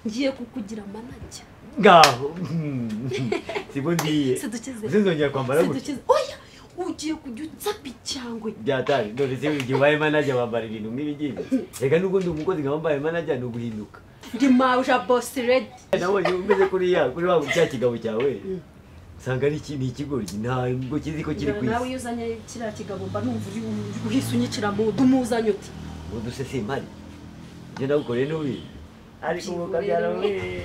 ngiye kukugira manager ngaho sibo ndiye sidukize sinzongera kwambara gutya oya ugiye kujya utsapi cyangwe byatari none se ugiye manager wambara ibintu nk'ibigize rega nuko ndi umukozi ngambaye manager no guhinduka ndi mauja boss ready nabonye umeze kuri wa cya kigabo cyawe sanga ari ikigori ntabwo kizi ko kiri kwisi nawe yuzanye kira kigabo mba numva uri guhisa unyicira mu dumuzanye uti uduse simari je nagukoreye n'ubi ariko mukabyara we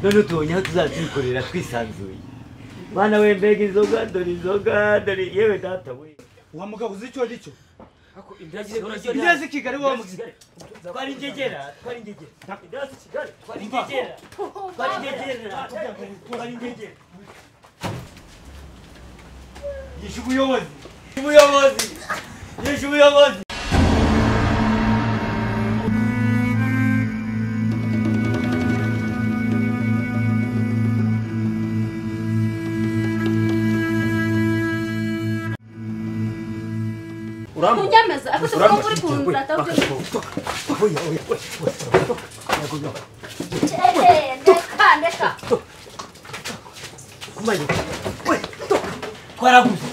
none tubonya tuzazikorera twisanzuye bana we mbega inzoga dore yewe data we wa mugabo uzicyo nicyo ako indazi Kigali wa mugabo twari ngegera indazi Kigali twari ngegera yishe ubuyobozi unyameza afite ko muri kunza tabyo ndeka kumaye we twaraguze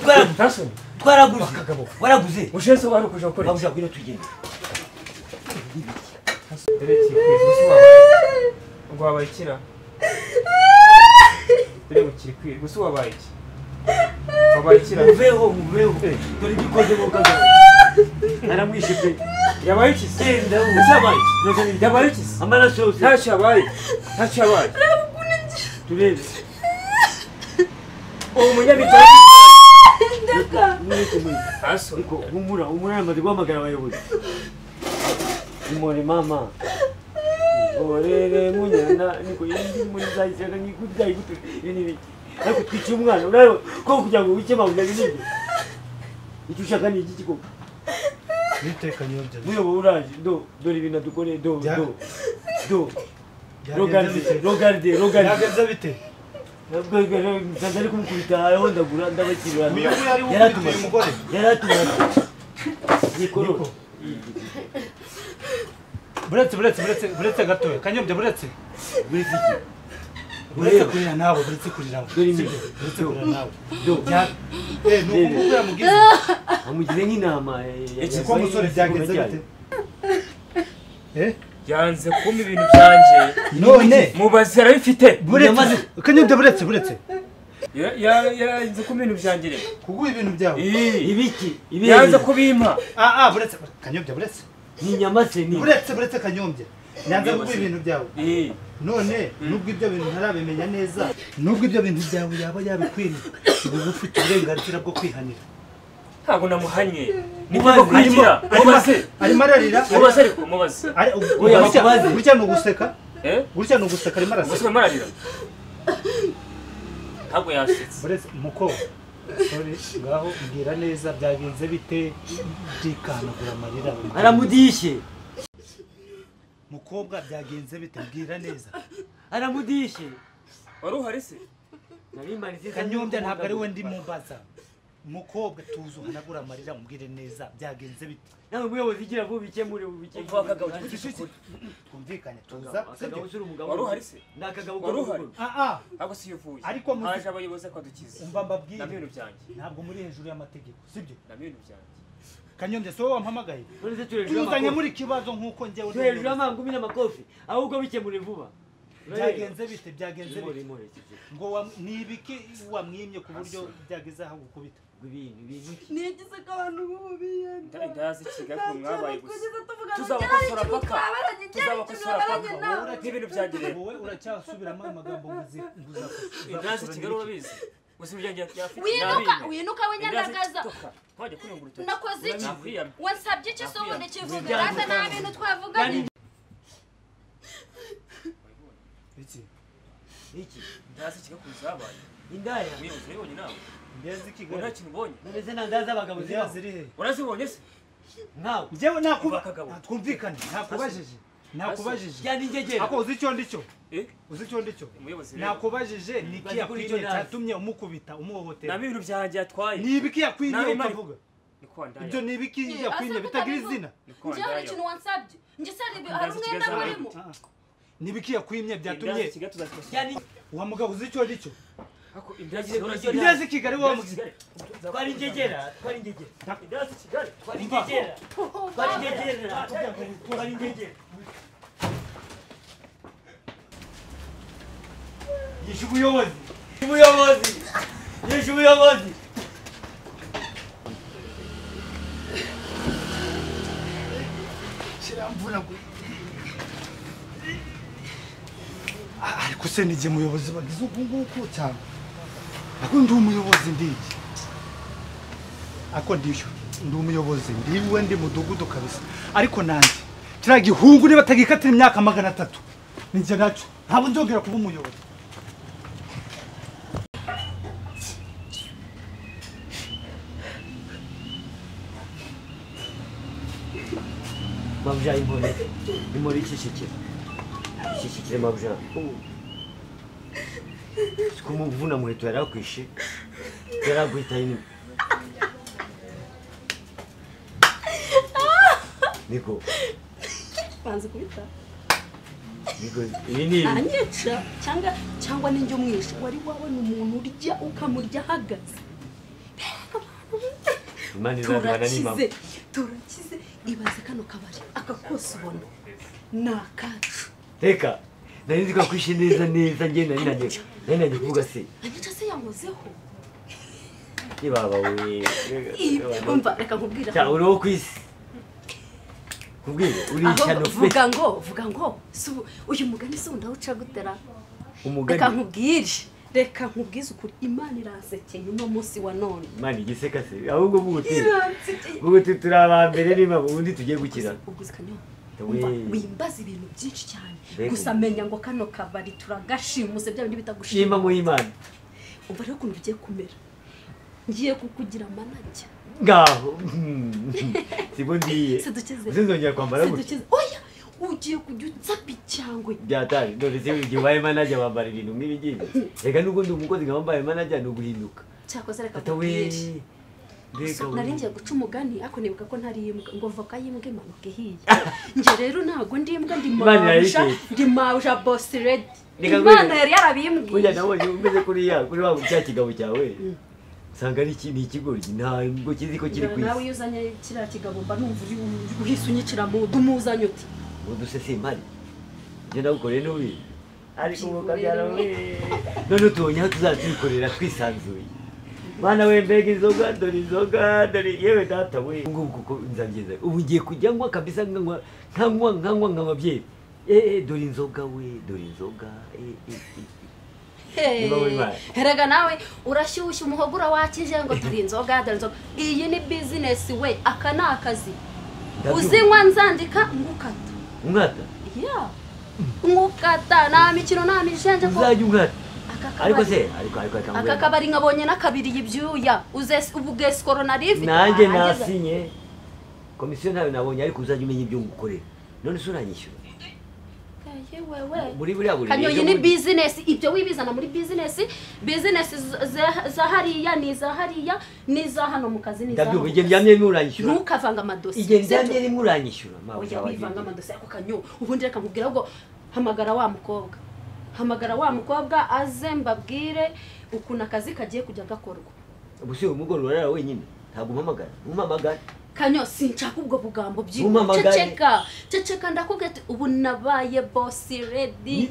waraguze ushense wari kuja gukora babuja kwino tugende ngo wabayikira rero kirikwiye gusa wabaye iki wabayikira muveho dore gikoze mu kaga naramwishe pe yabaye iki senda uzabaye yabaye iki amaraso yose ntacyo yabaye turebe umunyabitaro ndeka aso ariko umura amaze guhamagara abayobozi imore mama orere munyana niko yindi muri zayisega nikudai gutu nini ariko twici umwana urayo ko kugira ngo wike mabuja nini icyushaka ni iki kiko nitekanye byo muyobo uraje dore ibintu dukore rogarde yageze bite ntabwo kumukubita aho ndagura ndabakirira yaratuma nikoro buretse gatoya kanyombye buretse kurira nawe buretse kurira nawe nuko mukura mugize amugize nk'inama iki ko musore byageze bite yanze kuma ibintu byanje none mubazi arabifite kanyombye buretse yanze kuma ibintu byanje rero kuguha ibintu byawe ibiki yanze kubimpa buretse kanyombye buretse ni nyamase ni buretse kanyombye yanze kuguha ibintu byawe none nubwo ibyo bintu ntarabimenya neza nubwo ibyo bintu byawe yaba yabikwiriye ubu ufite uburenganzira bwo kwihanira ntabwo namuhanye niko kwigira arimo ararira mubaze ariko mubaze gutya ni uguseka arimo araseka gusa mararira ntabwo yashitse buretse muko sorry ngaho mbwira neza byagenze bite ndikanagura amarira aramudishe mukobwa byagenze bite mbwira neza aramudishe wari uhari se kanyombya ntabwo ari we ndi mumbaza mukobwa tuzo hanagura amarira mbwire neza byagenze bite nawe muyobozi igira vuba ikemure ubikemure umva akagabo twumvikanye tuza wari uhari se nakagabo wari uhari abo si yuvuye ariko haje abayobozi kwadukiza umva mbabwire na bintu byanje ntabwo muri hejuru y'amategeko sibyo na bintu byanje kanyombya so wampamagaye tuzanye tuzanye muri kibazo nkuko njyewe hejuru y'amangumi n'amakofi ahubwo bikemure vuba byagenze bite ngo nibiki wamwimye ku buryo byageze aho gukubita ibintu nigize ko abantu b'ubiyenda ndazi Kigali ko mwabaye gusa tuzabakosora paka n'ibintu byagirira wowe uracyasubiramo amagambo nguza ndazi Kigali urabizi gusa ibyanjye yafite winuka wenyandagaza twajya kunungura utoki nakoze iki wansabye iki so ngo kivuga rata nta bintu twavuganye iki ndazi Kigali ko zabaye indaya wibuze ubonye nawe ndezi Kigali nta kintu ubonye none nandaza abagabo ziri he urazibonye se nkawe njyewe twumvikane nakubajije cyane ingegera ako uzi icyo ndicyo nakubajije niki yakwinye cyatumye umukubita umuhohotera na bintu byanjye yatwaye nibiki yakwinye ukavuga ibyo nibiki yakwinye bitagira izina njyewe ikintu wansabye njye sari hari umwenda murimo Nibikiya kwimye byatumye. Yani Wa mugabo uzi icyo nicyo. Ako Indazi Kigali wa mugabo. twari ingegera. Indazi Kigali. Twari ingegera. Yishe ubuyobozi. Shiramvuna gwe. Ariko se nije muyobozi bagize ubunguko cyane. Ako ndi umuyobozi ndiki. Ako ndisho ndi umuyobozi ndiwe ndi mudugudu kabisa. Ariko nanje kira gihungu niba tagikatira imyaka 300. Nije naco. Ntabwo nzongera kuba umuyobozi. Mabja imori ishishikire mabja. Sikumuvuna muheto yarakwishe. Yaraguhita yini. Niko. Banze kubita. Niko ini. Anyecha cyangwa ninjye umwishe wari wabona umuntu urya ukamurya hagaze. Imani zazibana n'imama. Turakize ibaze kano kabari akakose ubona nakacu. Teka nari nzi ko kwishe neza ngenda ninaje kuvuga se. Anyecha se yankozeho. Ibaba we. Umva reka nkubwira. Cya uro kwisi. Kubwire uri cyano vuga ngo uyu mugani se ndawuca gutera. Umugani. Reka nkubwize ukuri Imana irasekeye uno munsi wa none. Imana igiseka se ahubwo buguti turabambere niba ubundi tugiye gukira. Ubwizikanyo. Wimbaza ibintu byinshi cyane. Gusa menya ngo kano kabari turagashimuse bya bindi bitagushima. Shima mu Imana. Umva rero kuntu bigiye kumera. Ngiye kukugira manager. Ngaho. Sibondiye. Sedukize. Uzongera kwambara gute? Oya. Ugiye kujya utsapi cyangwe. Byatari none se ugiye waye manager wambara ibintu nk'ibigimba. Reka nuko ndi umukozi ngambaye manager no guhinduka. Cyakoze reka kubwire. Nari ngiye guca umugani ako nibuka ko ntari imbwa ngo voka yimbwe imanuke hiye. Nje rero ntago ndi imbwa ndi mawuja boss red. Imana yari yarabimbwiye. Oya nabonye umeze kuri wa cya kigabo cyawe. Sanga ari ikigori ntabwo kizi ko kiri kwisi. Nawe yuzanye kira kigabo mba numva uri guhisa unyicira mu dumuzanye uti. Uduse simari. Genda ukore n'ubi. Ariko mukabyara we. None tunya tuzazikorera twisanzuye. Bana we mbega inzoga dore yewe data we. Ngubu kuko nzangeze. Ubu ngiye kujya ngwa kabisa nkanywa bye. Dore inzoga we dore inzoga. Herega nawe urashyushya umuhogura wakije ngo turi inzoga. Iyi ni business we aka nakazi. Uzinywa nzandika ngukata. Umwata? Yeah. Ngukata na mikino na mishenje ko. Uzajya umwata. Ariko se ariko aka kabari nkabonye nakabiri yibyuya. Ubugesi corona live. Nanjye nasinye. Komisiyo nawe nabonye ariko uzajya umenya ibyo ngukorera. None se uranyishyura. Muri Kanyoye ni business ibyo wibizana muri business za hariya ni za hariya ni za hano mu kazi ni za Ndabyo igendamye n'uranyishyura ntukavanga amadosi igendamye ni muranyishyura oya wivanga amadosi ako kanyo ubundi reka nkubwira ngo hamagara wa mukobwa aze mbabwire ukuna akazi kagiye kujya gakorwa ubuse umugore urara wenyine ntabwo umpamagara Kanyo sinchaka ubwo bugambo by'iceceka ndakubwira ubu nabaye boss ready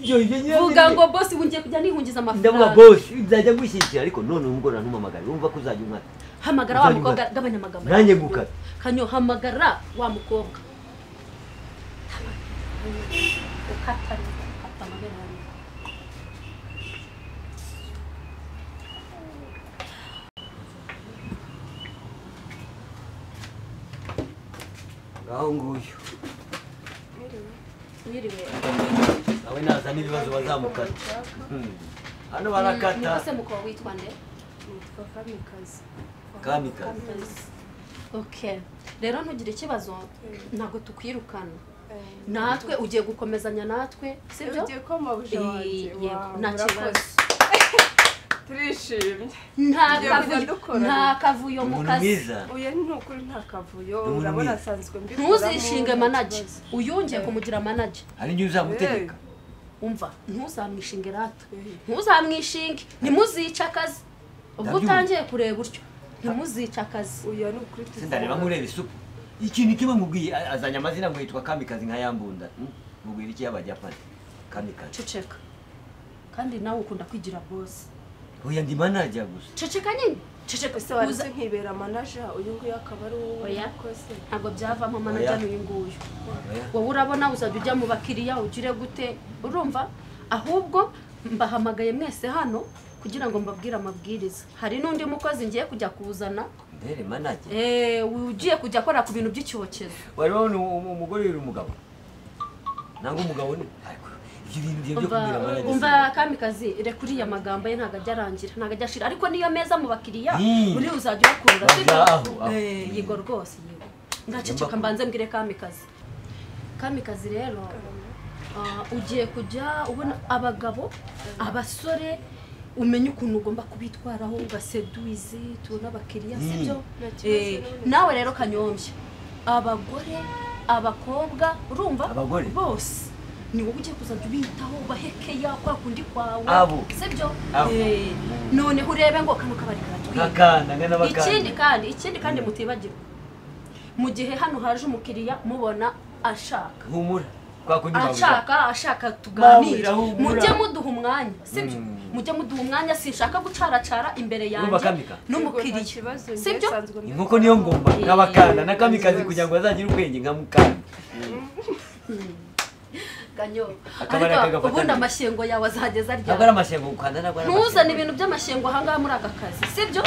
vuga ngo boss bungiye kujya nihungiza amafaranga ndabwa boss nzajya gushyikira ariko none umugore ntumamagara umva ko uzajya umwata hamagara wa mukobwa gabanya amagambo nanjye gukata Kanyo hamagara wa mukobwa ukata amabere ngaho nguyu Mwiriwe nawe naza n'ibibazo bazamukata hano barakata nibase muko witwa nde Kamikazi Okay rero ntugire ikibazo ntago tukwirukana natwe ugiye gukomezanya natwe sibyo ugiye koma bujanje nta kibazo turishimye nta kavuyo mu kazi uye ntukuri nta kavuyo urabona asanzwe mbikora ntuzishinge manager uyongeye kumugira manager ari nyu uzamutegeka umva ntuzamwishinge rata ntuzamwishinge nimuzica akazi ubwo utangiye kureba utyo nimuzica akazi uya ni ukuri sindareba mureba isupu ikintu kimwe mubwiye azanya amazina ngo yitwa Kamikazi nka Yambunda mubwira iki y'abajapani Kamikazi ceceka kandi nawe ukunda kwigira boss oya ndi manager gusa ceceka nyine ceceka se waruze nkibera manager uyu nguyu akaba ari oya ntabwo byavamo manager n'uyu nguyu wowe urabona uzajya ujya mu bakiriya ugire gute urumva ahubwo mbahamagaye mwese hano kugira ngo mbabwire amabwiriza hari n'undi mukozi ngiye kujya kuzana mbere manager ugiye kujya akora ku bintu by'icyokezo wari wabona umugore uri umugabo nangwa umugabo ni umva Kamikazi rekuriya magambo ye ntago ajya arangira ntago ajya ashira ariko niyo meza mu bakiriya uri uzajya urakunda yego rwose yego ngaceceka mbanze mbwire Kamikazi rero ugiye kujya ubona abagabo abasore umenye ukuntu ugomba kubitwaraho ugaseduize tubona abakiriya sibyo nawe rero Kanyombya abagore abakobwa urumva bose ni wowe ugiye kuzajya ubitaho bahekeya kwa kundi kwawe sibyo none urebe ngo kano kabari karatwi ikindi kandi mutibagirwa mu gihe hano haje umukiriya mubona ashaka humura ashaka tuganira mujye muduha umwanya sibyo mujye muduha umwanya sinshaka gucaracara imbere yanjye n'umukiriya sibyo nkuko niyo ngomba n'abakanda na Kamikazi kugira ngo azagire ubwenge nka mukanda Ganyo ubundi amashyengo yawe azageza rya ntabwo ari amashyengo ukanda ntabwo ari ntuzane ibintu by'amashyengo ahangaha muri aka kazi sibyo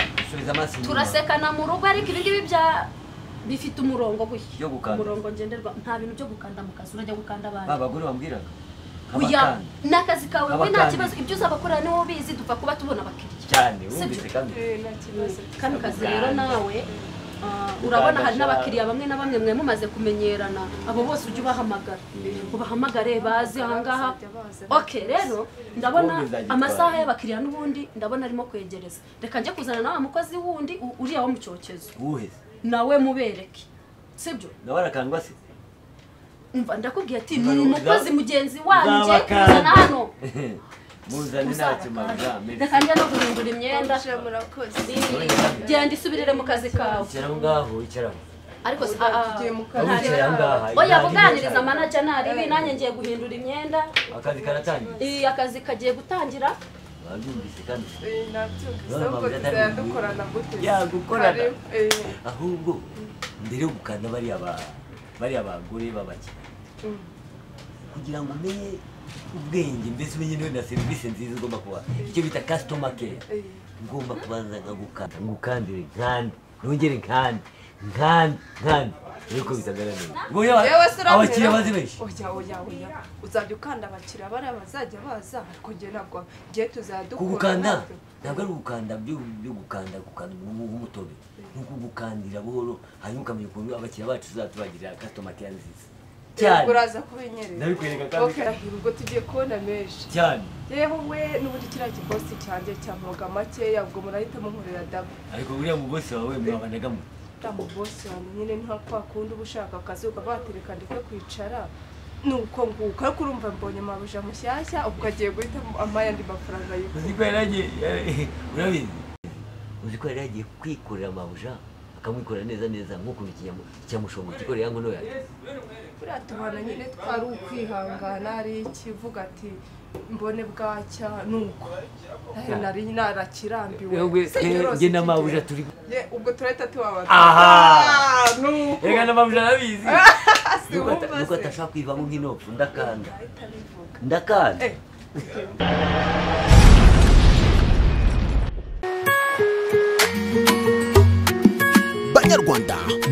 turasekana mu rugo ariko ibi ngibi bifite umurongo gushya umurongo ngenderwa nta bintu byo gukanda mu kazi urajya gukanda abandi abagore bambwiraga uya nakazi kawe we nta kibazo ibyo uzabakorera niwo bizi dupfa kuba tubona abakiriya cyane wumvise Kamikazi rero nawe urabona hari n'abakiriya bamwe na bamwe mwe mumaze kumenyerana abo bose ujye ubahamagare bazi ahangaha rero ndabona amasaha y'abakiriya n'ubundi ndabona arimo kwegereza reka njye kuzana nawe mukozi wundi uriya wo mu cyokezo nawe mubereke sibyo nawe arakangwa se umva ndakubwiye ati ni umukozi mugenzi wanjye kuzana hano muzane ntacyo magambo reka njya no guhindura imyenda genda isubirire mu kazi kawe icyaraho ariko oya buganiriza manager naribi nanjye ngiye guhindura imyenda akazi karatangira akazi kagiye gutangira babyumvise kandi gukorana ahubwo mbere yo gukanda bariya bagore babake kugira ngo umenye ubwenge mbese umenye niyo na serivisi nziza ugomba kuba icyo bita customer care ngomba kubanza ngukandire nkandi nongere nkandi ariko bitagaragara neza abakiriya bazi benshi oya uzajya ukanda abakiriya bari bazajya baza ariko njye ntabwo ngiye tuzadukora kugukanda ntabwo ari ugukanda byo gukanda umutobe nuko gukandira buhoro hanyuma ukamenya ukuntu abakiriya bacu tuzatubagirira customer care nziza cyane uraza kubinyereza nabikwereka kandi ubwo tugiye kubona menshi cyane yewe we n'ubundi kiriya kibosi cyanjye cyamuga makeya ubwo murahitamo nkorera dabo ariko buriya mu bosi wawe mwabanagamo mu bosi wanjye nyine nta kwa kundi uba ushaka akazi ukabatereka ndeke kwicara nuko nguko ariko urumva mbonye mabuja mushyashya ubwo agiye guhita amaye andi mafaranga y'uko uzi ko urabizi uzi ko yari yagiye kwikorera mabuja akamwikorera neza nk'ukuntu icyamushongo gikorera ngo noya buriya tubana nyine twari ukwihangana ari ikivuga ati mbone bwacya nuko nari narakirambiwe njye na mabuja turi ubwo turahita tubabaza nuko reka na mabuja arabizi nuko atashaka kwivamo nk'inopfu ndakanda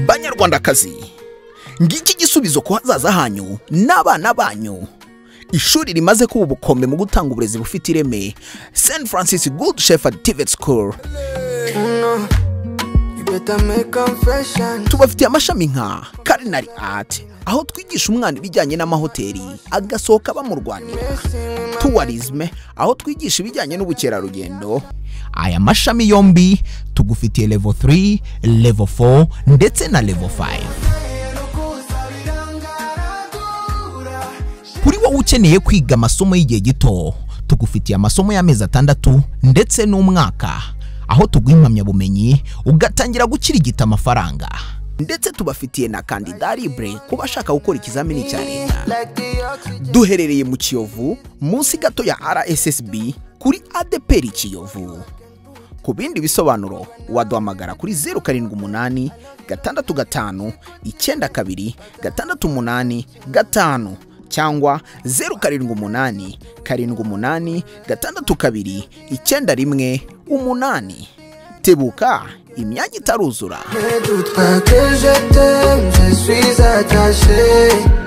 banyarwandakazi ngiki igisubizo ku hazaza hanyu n'abana banyu ishuri rimaze kuba ubukombe mu gutanga uburezi bufite ireme St Francis Good Shepherd TVET School tubafitiye amashami nka Culinary Art aho twigisha umwana ibijyanye n'amahoteli agasohoka aba mu Rwanda, Tourism aho twigisha ibijyanye n'ubukerarugendo. Aya mashami yombi tugufitiye level 3, level 4 ndetse na level 5. Kuri wowe nawe ukeneye kwiga amasomo y'igihe gito, tugufitiye amasomo y'amezi 6 ndetse n'umwaka, aho tuguha impamyabumenyi ugatangira gukirigita amafaranga. Ndetse tubafitiye na kandida libre ku bashaka gukora ikizamini cya leta. Duherereye mu Kiyovu munsi gato ya RSSB kuri ADPR Kiyovu. Ku bindi bisobanuro waduhamagara kuri 078 65 92 68 5 cyangwa 078 78 62 91 Tebuka, imyanya itaruzura. Je suis attaché.